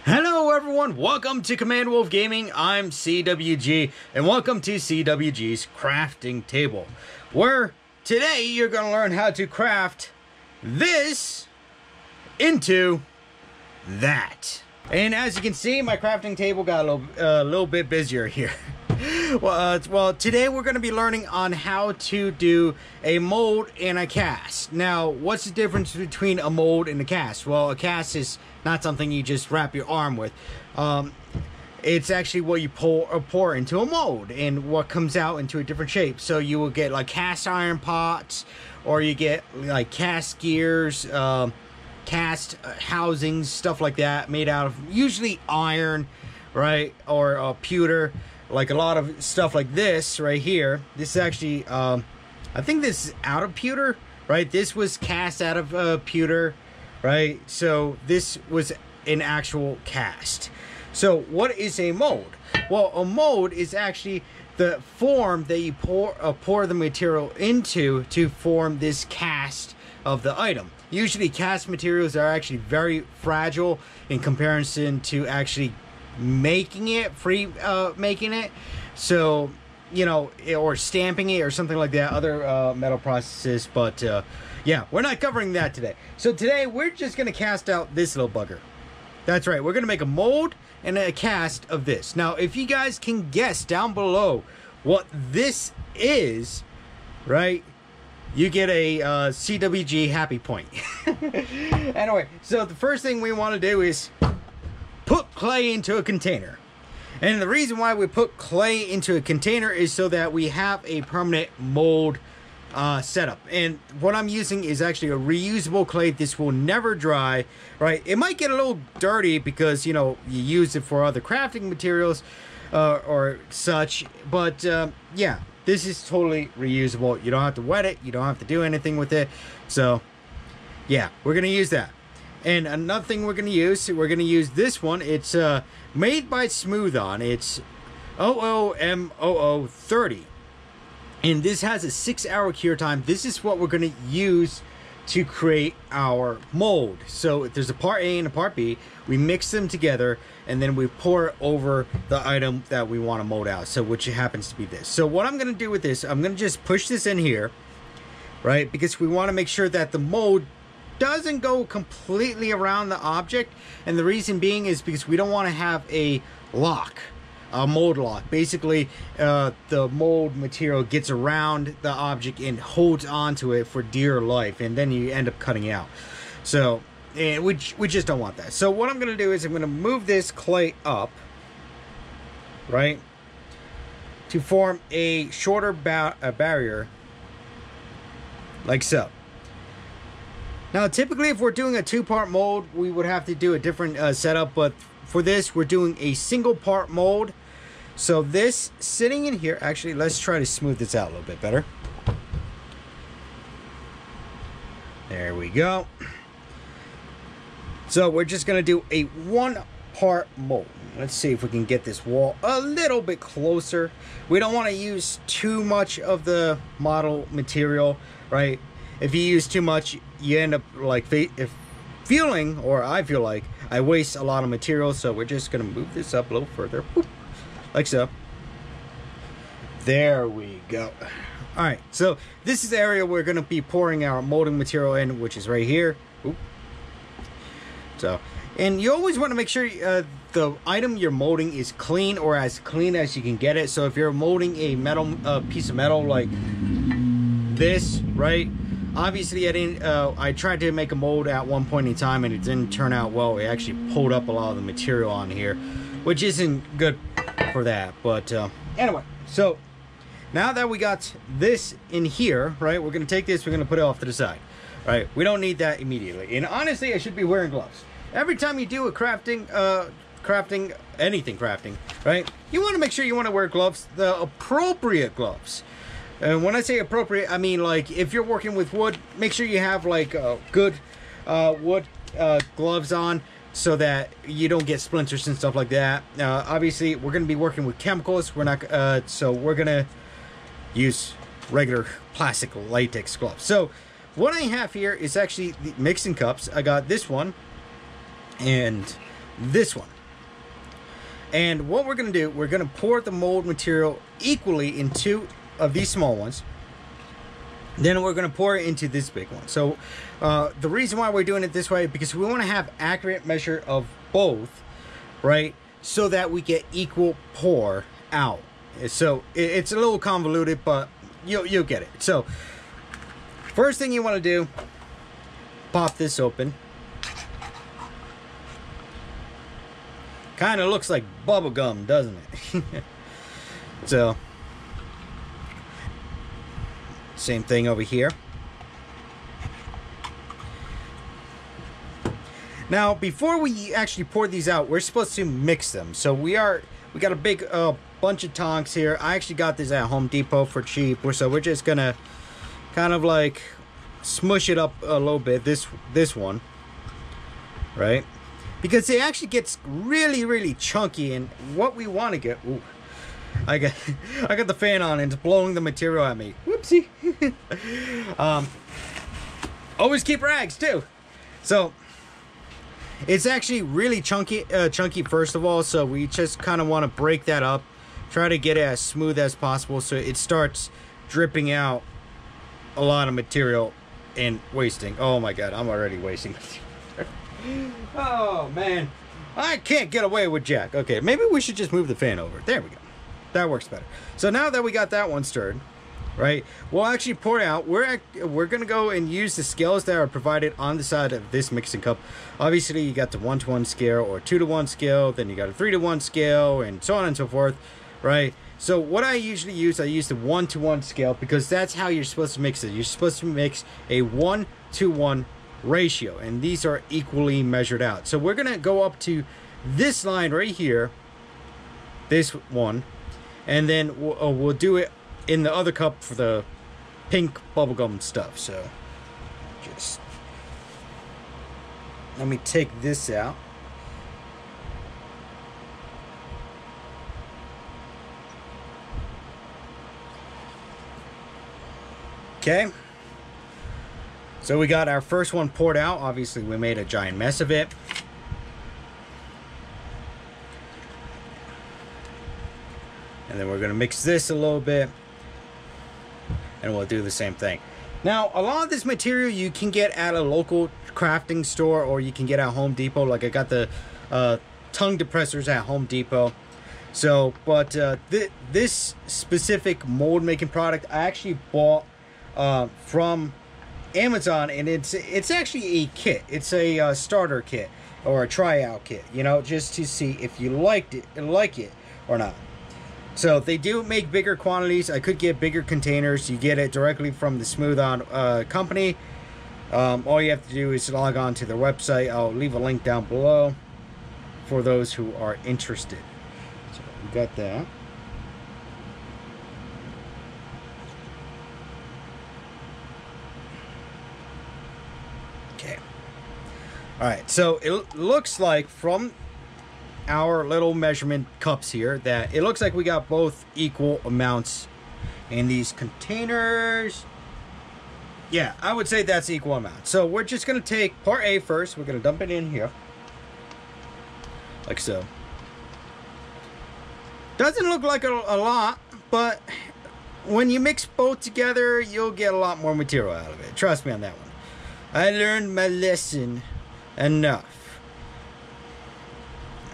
Hello everyone, welcome to Command Wolf Gaming. I'm CWG, and welcome to CWG's crafting table, where today you're going to learn how to craft this into that. And as you can see, my crafting table got a little bit busier here. Well, today we're going to be learning on how to do a mold and a cast. Now, what's the difference between a mold and a cast? Well, a cast is not something you just wrap your arm with. It's actually what you pour into a mold and what comes out into a different shape. So you will get like cast iron pots, or you get like cast gears, cast housings, stuff like that, made out of usually iron, right, or pewter. Like a lot of stuff like this right here. This is actually, I think this is out of pewter, right? This was cast out of pewter, right? So this was an actual cast. So what is a mold? Well, a mold is actually the form that you pour the material into to form this cast of the item. Usually cast materials are actually very fragile in comparison to actually making it, making it. So, you know, or stamping it or something like that, other metal processes. But yeah, we're not covering that today. So today we're just going to cast out this little bugger. That's right, we're going to make a mold and a cast of this. Now, if you guys can guess down below what this is, right, you get a CWG happy point. Anyway, so the first thing we want to do is put clay into a container. And the reason why we put clay into a container is so that we have a permanent mold setup. And what I'm using is actually a reusable clay. This will never dry, right? It might get a little dirty because, you know, you use it for other crafting materials or such. But yeah, this is totally reusable. You don't have to wet it. You don't have to do anything with it. So yeah, we're going to use that. And another thing we're going to use this one. It's made by Smooth On. It's OOMOO30. And this has a 6-hour cure time. This is what we're going to use to create our mold. So there's a part A and a part B. We mix them together, and then we pour it over the item that we want to mold out. So which happens to be this. So what I'm going to do with this, I'm going to just push this in here, right? Because we want to make sure that the mold doesn't go completely around the object, and the reason being is because we don't want to have a lock, a mold lock. Basically, the mold material gets around the object and holds onto it for dear life, and then you end up cutting it out. So, and we just don't want that. So what I'm going to do is I'm going to move this clay up, right, to form a shorter barrier, like so. Now, typically, if we're doing a 2-part mold, we would have to do a different setup. But for this, we're doing a single-part mold. So this sitting in here, actually, let's try to smooth this out a little bit better. There we go. So we're just going to do a 1-part mold. Let's see if we can get this wall a little bit closer. We don't want to use too much of the model material, right? If you use too much, you end up like feeling, or I feel like I waste a lot of material. So we're just going to move this up a little further, whoop, like so. There we go. All right, so this is the area we're going to be pouring our molding material in, which is right here. Oop. So, and you always want to make sure the item you're molding is clean, or as clean as you can get it. So if you're molding a metal piece of metal like this, right? Obviously, I tried to make a mold at one point in time, and it didn't turn out well. It actually pulled up a lot of the material on here, which isn't good for that. But anyway, so now that we got this in here, right, we're going to take this, we're going to put it off to the side. Right, we don't need that immediately. And honestly, I should be wearing gloves. Every time you do a crafting, anything crafting, right, you want to make sure you want to wear gloves, the appropriate gloves. And when I say appropriate, I mean like if you're working with wood, make sure you have like good wood gloves on so that you don't get splinters and stuff like that. Obviously, we're going to be working with chemicals. We're not, so we're going to use regular plastic latex gloves. So what I have here is actually the mixing cups. I got this one and this one. And what we're going to do, we're going to pour the mold material equally in 2 of these small ones. Then we're going to pour it into this big one. So the reason why we're doing it this way, because we want to have accurate measure of both, right? So that we get equal pour out. So it's a little convoluted, but you'll get it. So first thing you want to do, pop this open. Kind of looks like bubble gum, doesn't it? So same thing over here. Now, before we actually pour these out, we're supposed to mix them. So we got a big bunch of tongs here. I actually got this at Home Depot for cheap. So we're just gonna kind of like smush it up a little bit. This one, right? Because it actually gets really chunky, and what we want to get. Ooh, I got the fan on and it's blowing the material at me. Whoopsie. Always keep rags too. So it's actually really chunky first of all. So we just kind of want to break that up, try to get it as smooth as possible, so it starts dripping out a lot of material and wasting. Oh my God, I'm already wasting. Oh man, I can't get away with Jack. Okay, maybe we should just move the fan over. There we go. That works better. So now that we got that one stirred, right, we'll actually pour it out. We're gonna go and use the scales that are provided on the side of this mixing cup. Obviously, you got the 1-to-1 scale or 2-to-1 scale, then you got a 3-to-1 scale, and so on and so forth, right? So what I usually use, I use the 1-to-1 scale because that's how you're supposed to mix it. You're supposed to mix a 1-to-1 ratio, and these are equally measured out. So we're gonna go up to this line right here, this one. And then we'll do it in the other cup for the pink bubblegum stuff. So just let me take this out. Okay. So we got our first one poured out. Obviously, we made a giant mess of it. And then we're going to mix this a little bit. And we'll do the same thing. Now, a lot of this material you can get at a local crafting store, or you can get at Home Depot. Like I got the tongue depressors at Home Depot. So, but this specific mold making product I actually bought from Amazon, and it's actually a kit. It's a starter kit or a tryout kit, you know, just to see if you like it or not. So they do make bigger quantities. I could get bigger containers. You get it directly from the Smooth On company. All you have to do is log on to their website. I'll leave a link down below for those who are interested. So we got that. Okay. All right. So it looks like from our little measurement cups here that it looks like we got both equal amounts in these containers. Yeah, I would say that's equal amount. So we're just going to take part A first. We're going to dump it in here like so. Doesn't look like a lot, but when you mix both together, you'll get a lot more material out of it. Trust me on that one. I learned my lesson enough.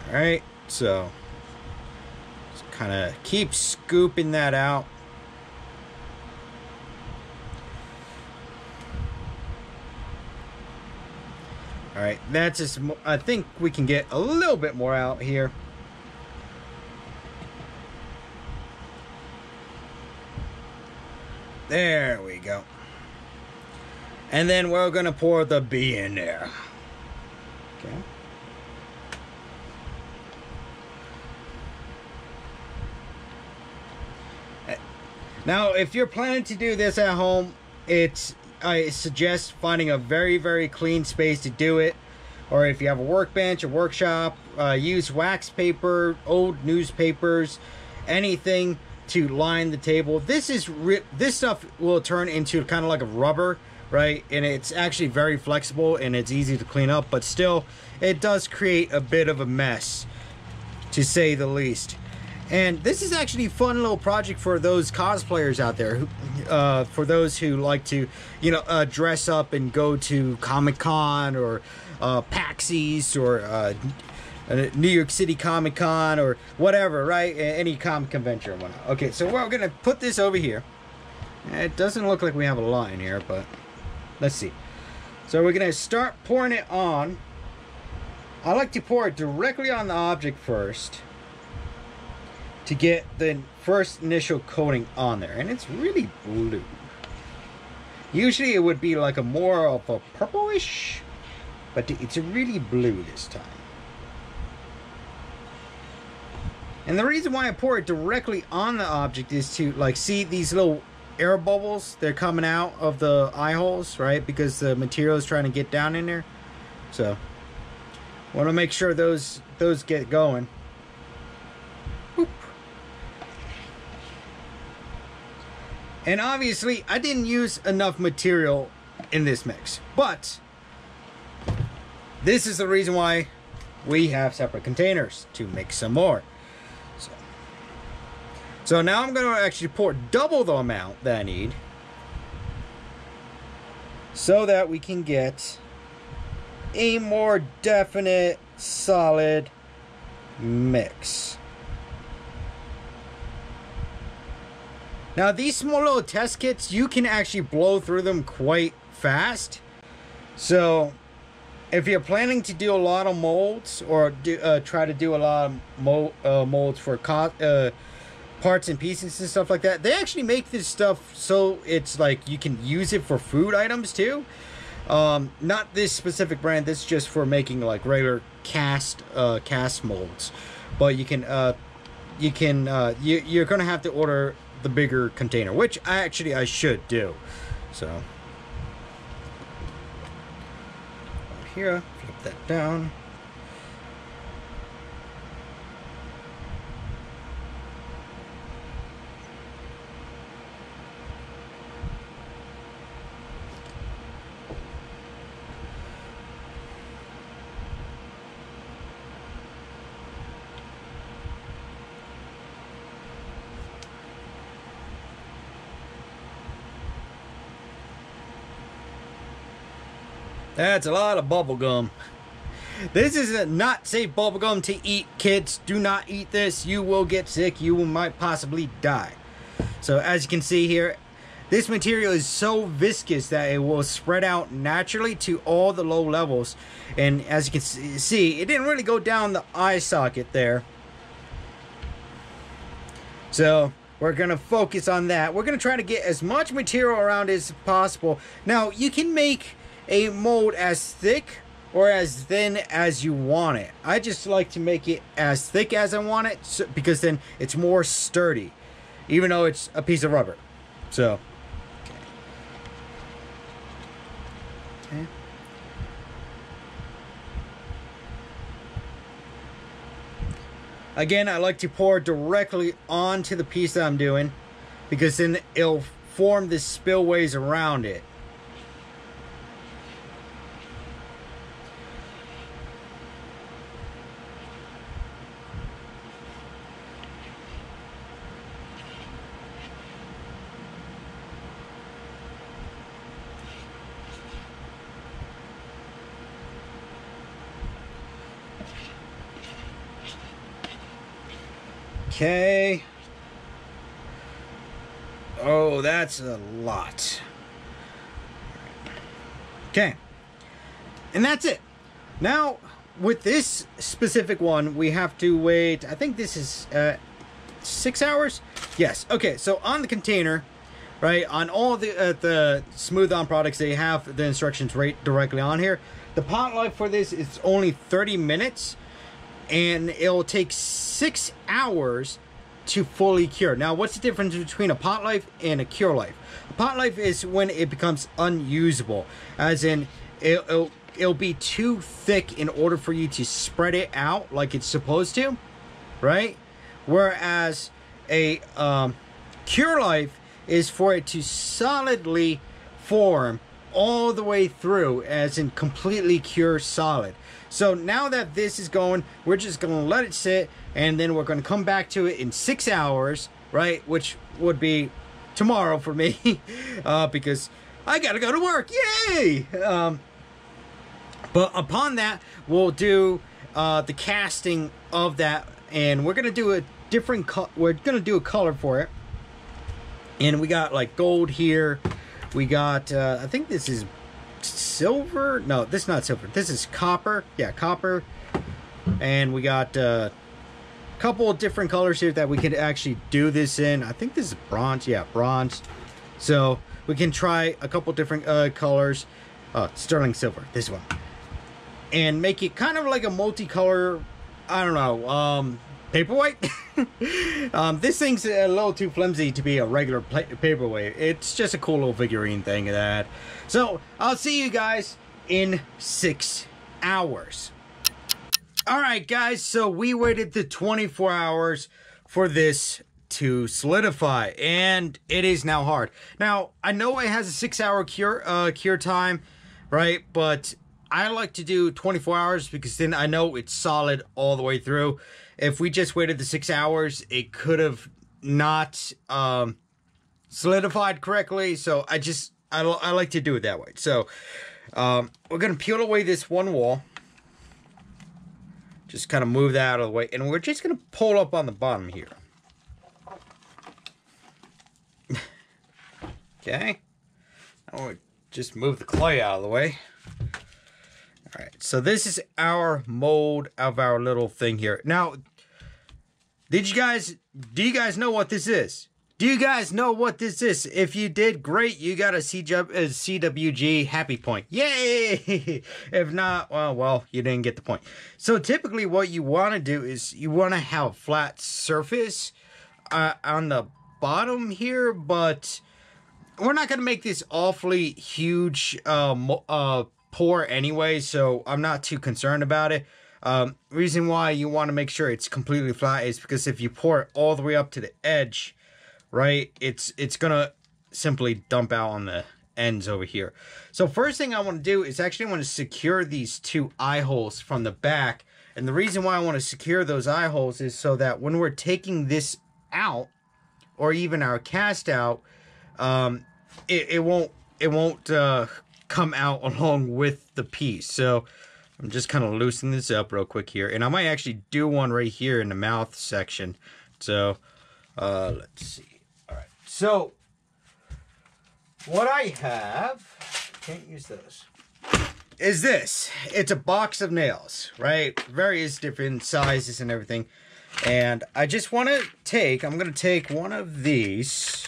Alright, so just kind of keep scooping that out. Alright, that's just, I think we can get a little bit more out here. There we go. And then we're going to pour the B in there. Okay. Now, if you're planning to do this at home, I suggest finding a very clean space to do it. Or if you have a workbench, a workshop, use wax paper, old newspapers, anything to line the table. This stuff will turn into kind of like a rubber right? And it's actually very flexible and it's easy to clean up, but still it does create a bit of a mess, to say the least. And this is actually a fun little project for those cosplayers out there, who, for those who like to, you know, dress up and go to Comic-Con or PAX East or New York City Comic-Con or whatever, right? Any comic convention or whatnot. Okay, so we're gonna put this over here. It doesn't look like we have a line here, but let's see. So we're gonna start pouring it on. I like to pour it directly on the object first to get the first initial coating on there, and it's really blue. Usually it would be like a more of a purplish, but it's really blue this time. And the reason why I pour it directly on the object is to, like, see these little air bubbles? They're coming out of the eye holes, right? Because the material is trying to get down in there. So want to make sure those get going. Boop. And obviously I didn't use enough material in this mix, but this is the reason why we have separate containers, to mix some more. So now I'm going to actually pour double the amount that I need, so that we can get a more definite, solid mix. Now these small little test kits, you can actually blow through them quite fast. So if you're planning to do a lot of molds, or try to do a lot of molds for parts and pieces and stuff like that, they actually make this stuff so it's like you can use it for food items too. Not this specific brand. This is just for making like regular cast molds. But you're gonna have to order the bigger container, which I should do. So here, flip that down. That's a lot of bubble gum. This is a not safe bubble gum to eat, kids. Do not eat this. You will get sick. You might possibly die. So as you can see here, this material is so viscous that it will spread out naturally to all the low levels. And as you can see, it didn't really go down the eye socket there. So we're going to focus on that. We're going to try to get as much material around as possible. Now, you can make a mold as thick or as thin as you want it. I just like to make it as thick as I want it, because then it's more sturdy, even though it's a piece of rubber. So okay. Again, I like to pour directly onto the piece that I'm doing, because then it'll form the spillways around it. Okay. Oh, that's a lot. Okay. And that's it. Now, with this specific one, we have to wait. I think this is 6 hours? Yes. Okay, so on the container, right, on all the Smooth On products, they have the instructions right directly on here. The pot life for this is only 30 minutes. And it'll take 6 hours to fully cure. Now, what's the difference between a pot life and a cure life? A pot life is when it becomes unusable, as in it'll be too thick in order for you to spread it out like it's supposed to, right? Whereas a cure life is for it to solidly form all the way through, as in completely cure solid. So now that this is going, we're just going to let it sit, and then we're going to come back to it in 6 hours, right? Which would be tomorrow for me, because I got to go to work. Yay! But upon that, we'll do the casting of that, and we're going to do a different we're going to do a color for it. And we got like gold here. We got, I think this is silver. No, this is not silver. This is copper. Yeah, copper. And we got a couple of different colors here that we could actually do this in. I think this is bronze. Yeah, bronze. So we can try a couple different colors. Sterling silver, this one. And make it kind of like a multicolor, I don't know, paperweight. This thing's a little too flimsy to be a regular paperweight. It's just a cool little figurine thing that. So I'll see you guys in 6 hours. All right, guys. So we waited the 24 hours for this to solidify, and it is now hard. Now I know it has a 6-hour cure time, right? But I like to do 24 hours because then I know it's solid all the way through. If we just waited the 6 hours, it could have not solidified correctly. So I like to do it that way. So we're going to peel away this one wall. Just kind of move that out of the way. And we're just going to pull up on the bottom here. Okay. Now we'll just move the clay out of the way. Alright, so this is our mold of our little thing here. Now, do you guys know what this is? Do you guys know what this is? If you did, great, you got a CWG happy point. Yay! If not, well, you didn't get the point. So typically what you want to do is you want to have a flat surface on the bottom here, but we're not going to make this awfully huge pour anyway, so I'm not too concerned about it. Reason why you want to make sure it's completely flat is because if you pour it all the way up to the edge, right, it's gonna simply dump out on the ends over here. So first thing I want to do is actually want to secure these 2 eye holes from the back, and the reason why I want to secure those eye holes is so that when we're taking this out, or even our cast out, it won't come out along with the piece. So I'm just kind of loosening this up real quick here, and I might actually do one right here in the mouth section. So let's see. All right, so what I have, can't use those, is this. It's a box of nails, right? Various different sizes and everything. And I just want to take, I'm going to take one of these.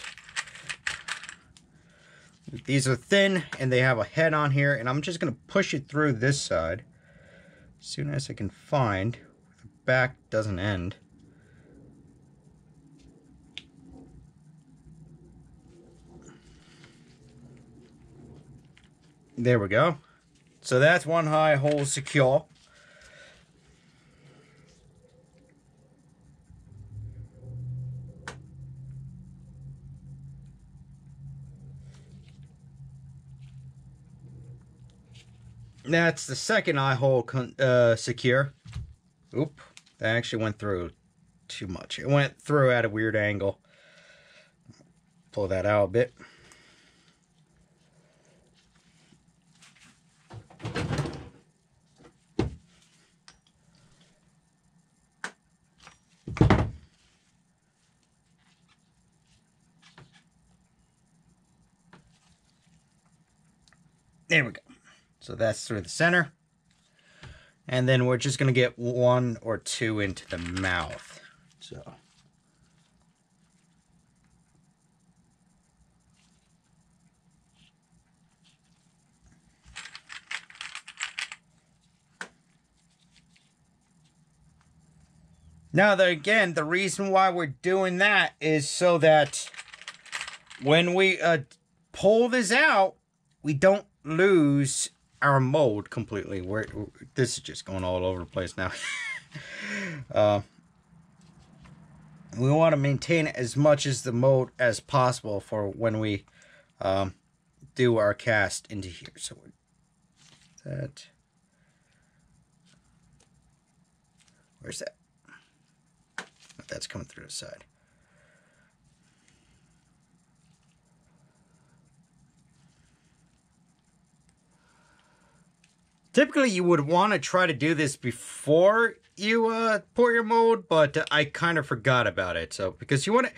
These are thin, and they have a head on here, and I'm just going to push it through this side as soon as I can find where the back doesn't end. There we go. So that's one eye hole secure. That's the second eye hole secure. Oop, that actually went through too much. It went through at a weird angle. Pull that out a bit. There we go. So that's through the center. And then we're just going to get 1 or 2 into the mouth. So. Now, again, the reason why we're doing that is so that when we pull this out, we don't lose our mold completely. This is just going all over the place now. We want to maintain as much as the mold as possible for when we do our cast into here. So that, where's that? Oh, that's coming through the side. Typically, you would want to try to do this before you pour your mold, but I kind of forgot about it. So, because you want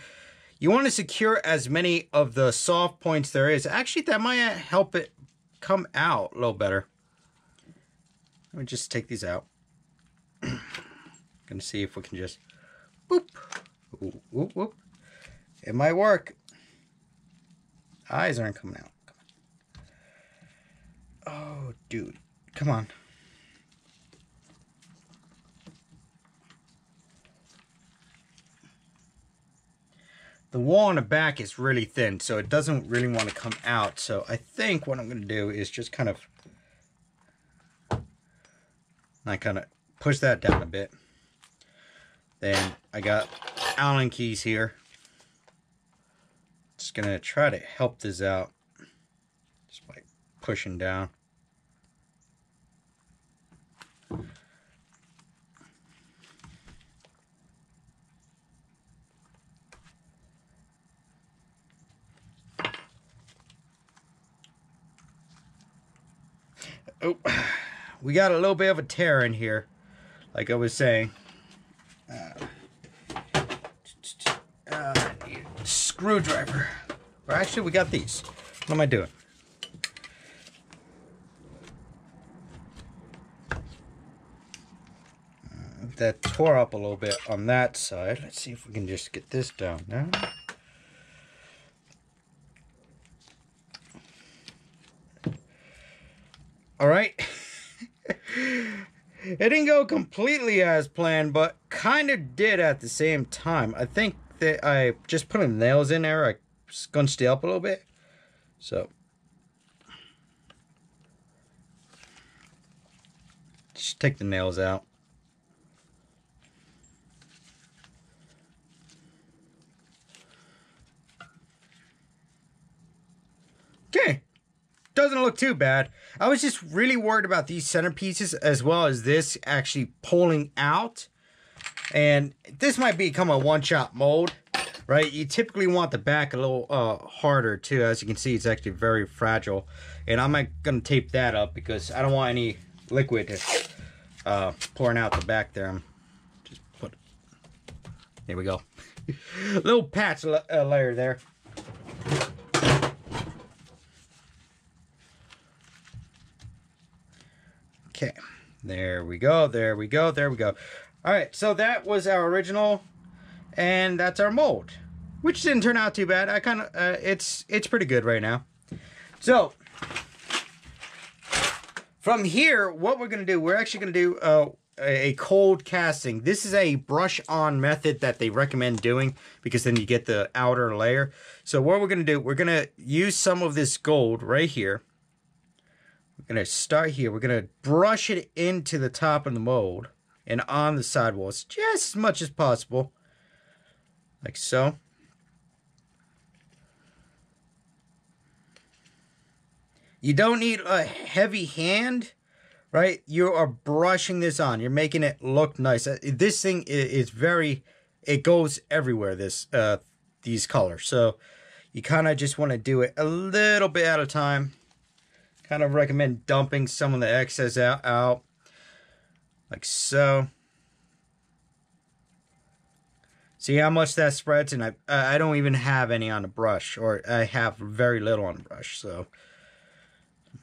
to secure as many of the soft points there is. Actually, that might help it come out a little better. Let me just take these out. Gonna see if we can just boop, whoop, whoop, whoop. It might work. Eyes aren't coming out. Oh, dude. Come on. The wall on the back is really thin, so it doesn't really want to come out. So I think what I'm going to do is just kind of push that down a bit. Then I got Allen keys here. Just going to try to help this out just by pushing down. Oh, we got a little bit of a tear in here, like I was saying. Screwdriver. Or actually, we got these. What am I doing? That tore up a little bit on that side. Let's see if we can just get this down now. All right. It didn't go completely as planned, but kind of did at the same time. I think that I just put the nails in there. I scunched it up a little bit. So just take the nails out. Okay. Doesn't look too bad. I was just really worried about these centerpieces as well as this actually pulling out. And this might become a one-shot mold, right? You typically want the back a little harder too. As you can see, it's actually very fragile. And I'm not going to tape that up because I don't want any liquid pouring out the back there. I'm just put it. There we go. Little patch layer there. Okay, there we go, there we go, there we go. All right, so that was our original, and that's our mold, which didn't turn out too bad. I kind of, it's pretty good right now. So, from here, what we're gonna do, we're actually gonna do a cold casting. This is a brush-on method that they recommend doing because then you get the outer layer. So what we're gonna do, we're gonna use some of this gold right here. We're going to start here. We're going to brush it into the top of the mold and on the side walls just as much as possible. Like so. You don't need a heavy hand, right? You are brushing this on. You're making it look nice. This thing is very, it goes everywhere, these colors. So you kind of just want to do it a little bit at a time. Kind of recommend dumping some of the excess out like so. See how much that spreads, and I don't even have any on the brush, or I have very little on the brush. So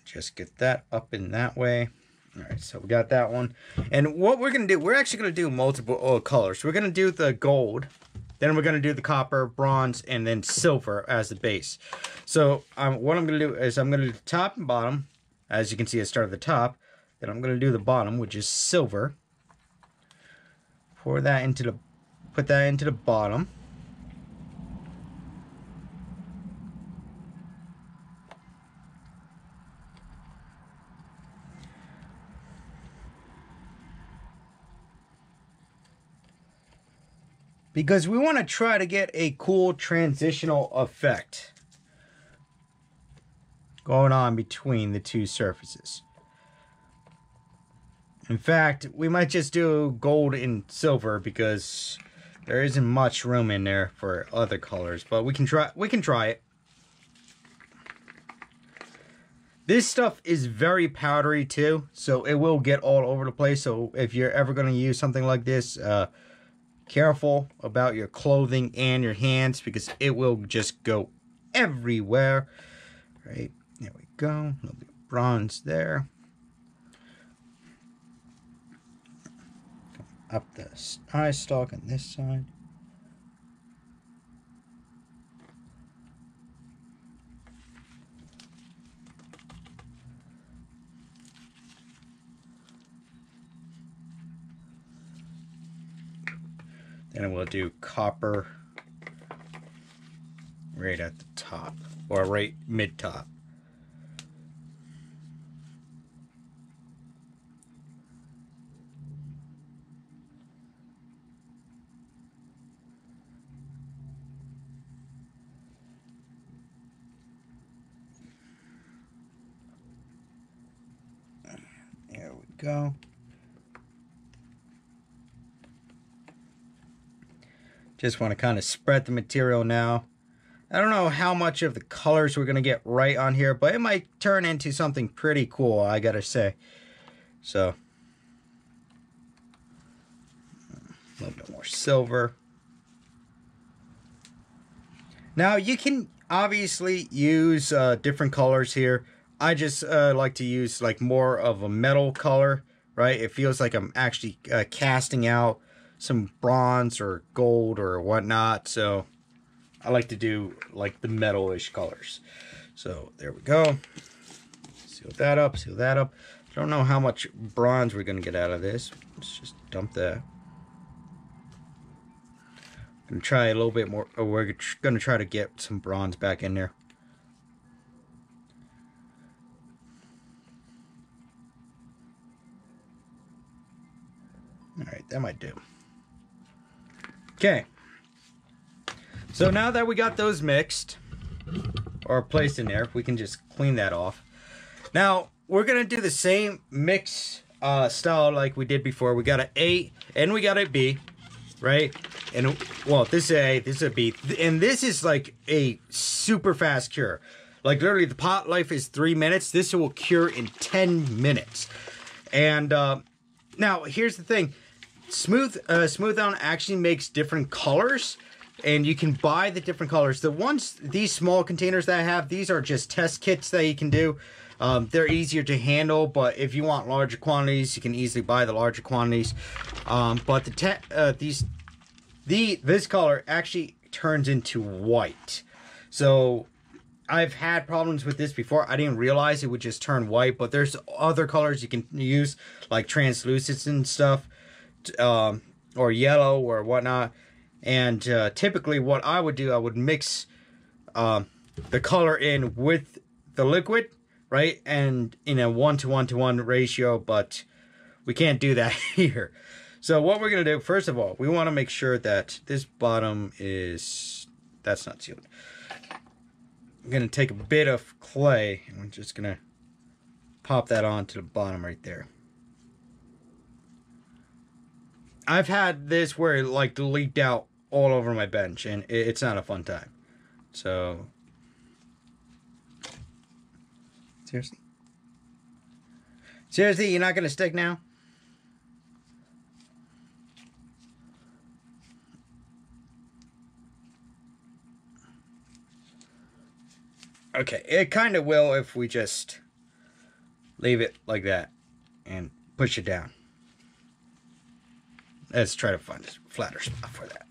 just get that up in that way. All right, so we got that one. And what we're gonna do, we're actually gonna do multiple colors. We're gonna do the gold. Then we're going to do the copper, bronze, and then silver as the base. So what I'm going to do is I'm going to do the top and bottom. As you can see, I start at the top. Then I'm going to do the bottom, which is silver. Put that into the bottom. Because we want to try to get a cool transitional effect. going on between the two surfaces. In fact, we might just do gold and silver because there isn't much room in there for other colors, but we can try it. This stuff is very powdery too, so it will get all over the place. So if you're ever going to use something like this, careful about your clothing and your hands because it will just go everywhere. Right, there we go. A little bit of bronze there. Up the eye stalk on this side. Then we'll do copper right at the top, or right mid-top. There we go. Just want to kind of spread the material now. I don't know how much of the colors we're going to get right on here, but it might turn into something pretty cool, I gotta say. So, a little bit more silver. Now, you can obviously use different colors here. I just like to use like more of a metal color, right? It feels like I'm actually casting out some bronze or gold or whatnot, so I like to do like the metal-ish colors. So there we go. Seal that up, seal that up. I don't know how much bronze we're gonna get out of this. Let's just dump that. I'm gonna try a little bit more, or we're gonna try to get some bronze back in there. All right, that might do. Okay, so now that we got those mixed or placed in there, we can just clean that off. Now we're gonna do the same mix style like we did before. We got an A and we got a B, right? And well, this is A, this is a B, and this is like a super fast cure. Like literally, the pot life is 3 minutes. This will cure in 10 minutes. And now here's the thing. Smooth On actually makes different colors, and you can buy the different colors. The ones, these small containers that I have, these are just test kits that you can do. They're easier to handle, but if you want larger quantities, you can easily buy the larger quantities. But this color actually turns into white. So I've had problems with this before. I didn't realize it would just turn white, but there's other colors you can use, like translucent and stuff. Or yellow or whatnot, and typically what I would do, I would mix the color in with the liquid, right, and in a 1-to-1-to-1 ratio, but we can't do that here. So what we're gonna do, first of all, we want to make sure that this bottom that's not sealed. I'm gonna take a bit of clay and I'm just gonna pop that onto the bottom right there. I've had this where it like leaked out all over my bench, and it's not a fun time. So, seriously? Seriously, you're not going to stick now? Okay, it kind of will if we just leave it like that and push it down. Let's try to find a flatter spot for that.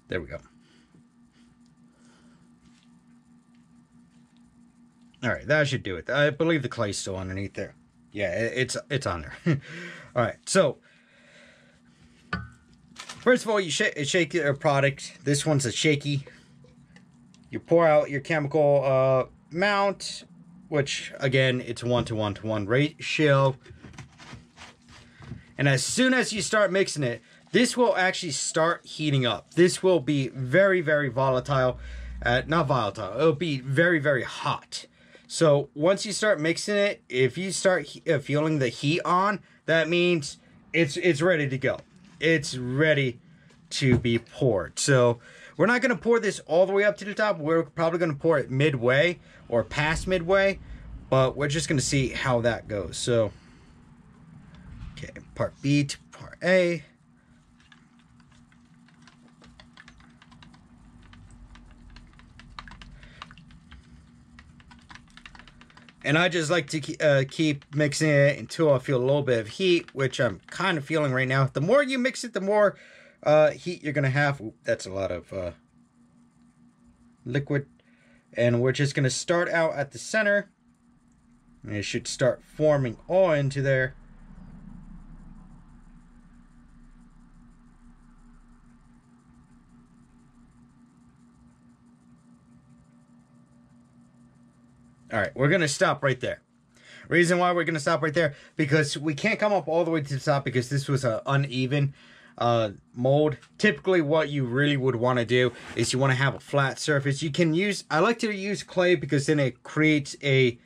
There we go. All right, that should do it. I believe the clay's still underneath there. Yeah, it's on there. All right, so first of all, you shake your product. This one's a shaky. You pour out your chemical amount, which again, it's 1-to-1-to-1 ratio. And as soon as you start mixing it, this will actually start heating up. This will be very, very volatile. not volatile. It'll be very, very hot. So once you start mixing it, if you start feeling the heat on, that means it's ready to go. It's ready to be poured. So we're not going to pour this all the way up to the top. We're probably going to pour it midway or past midway, but we're just going to see how that goes. So, okay, part B to part A. And I just like to keep mixing it until I feel a little bit of heat, which I'm kind of feeling right now. The more you mix it, the more heat you're going to have. Ooh, that's a lot of liquid. And we're just going to start out at the center. And it should start forming all into there. All right, we're going to stop right there. Reason why we're going to stop right there, because we can't come up all the way to the top because this was an uneven mold. Typically, what you really would want to do is you want to have a flat surface. You can use, I like to use clay because then it creates a,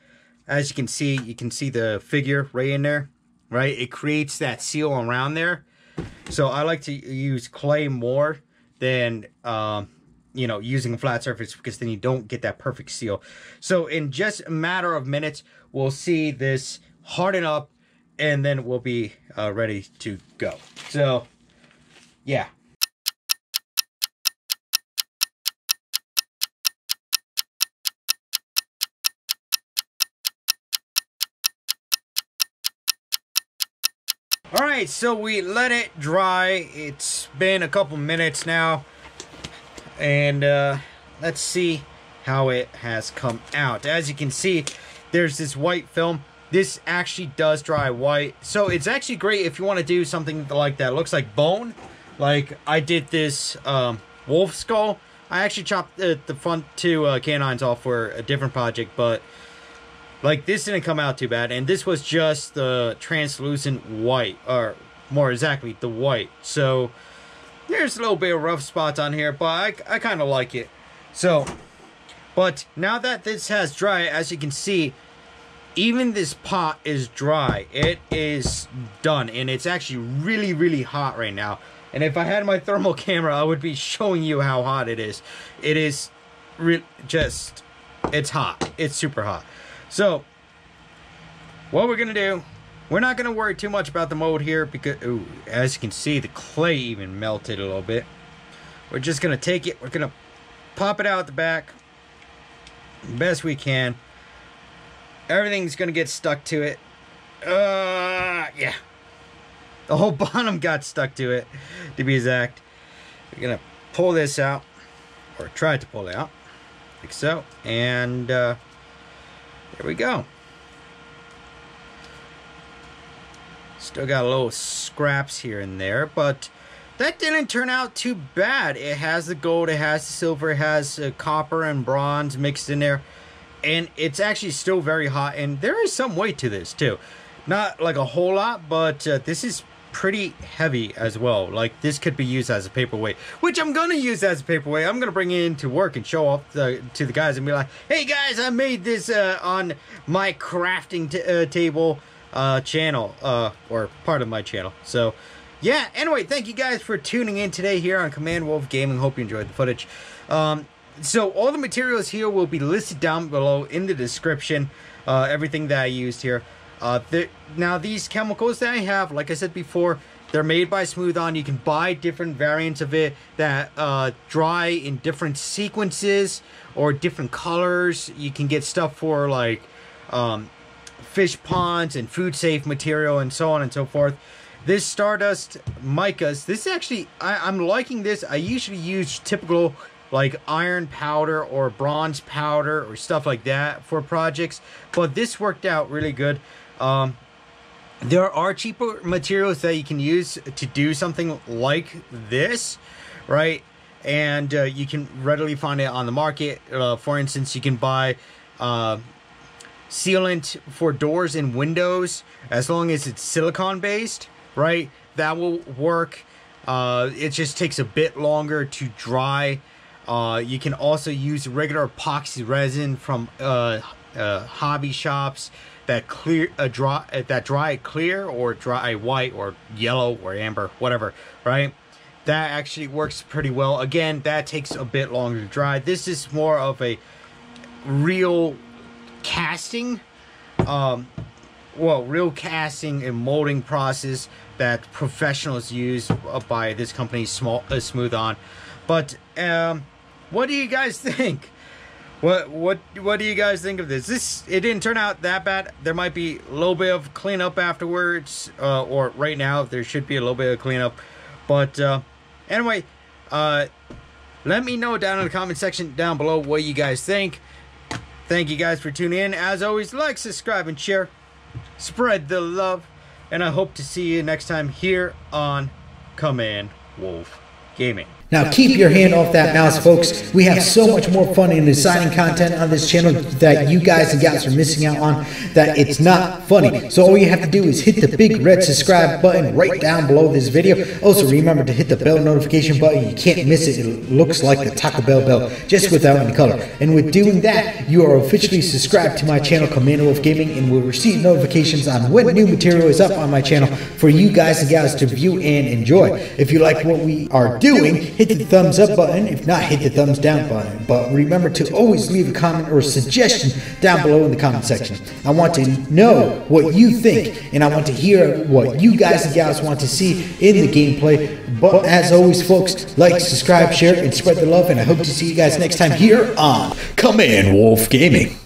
as you can see the figure right in there, right? It creates that seal around there. So I like to use clay more than you know, using a flat surface, because then you don't get that perfect seal. So in just a matter of minutes, we'll see this harden up, and then we'll be ready to go. So, yeah. All right, so we let it dry. It's been a couple minutes now. And let's see how it has come out. As you can see, there's this white film. This actually does dry white. So it's actually great if you want to do something like that. It looks like bone. Like I did this wolf skull. I actually chopped the front two canines off for a different project. But like this didn't come out too bad. And this was just the translucent white. Or more exactly, the white. So there's a little bit of rough spots on here, but I kind of like it. So, but now that this has dried, as you can see, even this pot is dry. It is done, and it's actually really, really hot right now. And if I had my thermal camera, I would be showing you how hot it is. It is just, it's hot. It's super hot. So, what we're going to do, we're not going to worry too much about the mold here because, ooh, as you can see, the clay even melted a little bit. We're just going to take it. We're going to pop it out the back best we can. Everything's going to get stuck to it. Yeah. The whole bottom got stuck to it, to be exact. We're going to pull this out, or try to pull it out, like so. And there we go. Still got a little scraps here and there, but that didn't turn out too bad. It has the gold, it has the silver, it has copper and bronze mixed in there. And it's actually still very hot, and there is some weight to this too. Not like a whole lot, but this is pretty heavy as well. Like this could be used as a paperweight, which I'm going to use as a paperweight. I'm going to bring it into work and show off to the guys and be like, hey guys, I made this on my crafting table channel, or part of my channel. So yeah, anyway, thank you guys for tuning in today here on Command Wolf Gaming. Hope you enjoyed the footage. So all the materials here will be listed down below in the description, everything that I used here. Now these chemicals that I have, like I said before, they're made by Smooth On. You can buy different variants of it that dry in different sequences or different colors. You can get stuff for like fish ponds and food safe material and so on and so forth. This Stardust Micas, this actually, I'm liking this. I usually use typical like iron powder or bronze powder or stuff like that for projects, but this worked out really good. There are cheaper materials that you can use to do something like this, right? And you can readily find it on the market. For instance, you can buy sealant for doors and windows, as long as it's silicone based, right? That will work. It just takes a bit longer to dry. You can also use regular epoxy resin from hobby shops that dry clear or dry white or yellow or amber, whatever, right? That actually works pretty well. Again, that takes a bit longer to dry. This is more of a real casting, real casting and molding process that professionals use by this company, Smooth On. But what do you guys think? What do you guys think of this? It didn't turn out that bad. There might be a little bit of cleanup afterwards, or right now there should be a little bit of cleanup. But anyway, let me know down in the comment section down below what you guys think. Thank you guys for tuning in. As always, like, subscribe, and share. Spread the love. And I hope to see you next time here on Command Wolf Gaming. Now keep your hand off that mouse, folks. We have so much more fun and exciting content on this channel that you guys and gals are missing out on, that it's not funny. So all you have to do is hit the big red subscribe button right down below this video. Also remember to hit the bell notification button. You can't miss it. It looks like the Taco Bell bell, just without any color. And with doing that, you are officially subscribed to my channel, Command Wolf Gaming, and will receive notifications on when new material is up on my channel for you guys and gals to view and enjoy. If you like what we are doing, hit the thumbs up button. If not, hit the thumbs down button. But remember to always leave a comment or a suggestion down below in the comment section. I want to know what you think, and I want to hear what you guys and gals want to see in the gameplay. But as always, folks, like, subscribe, share, and spread the love, and I hope to see you guys next time here on Command Wolf Gaming.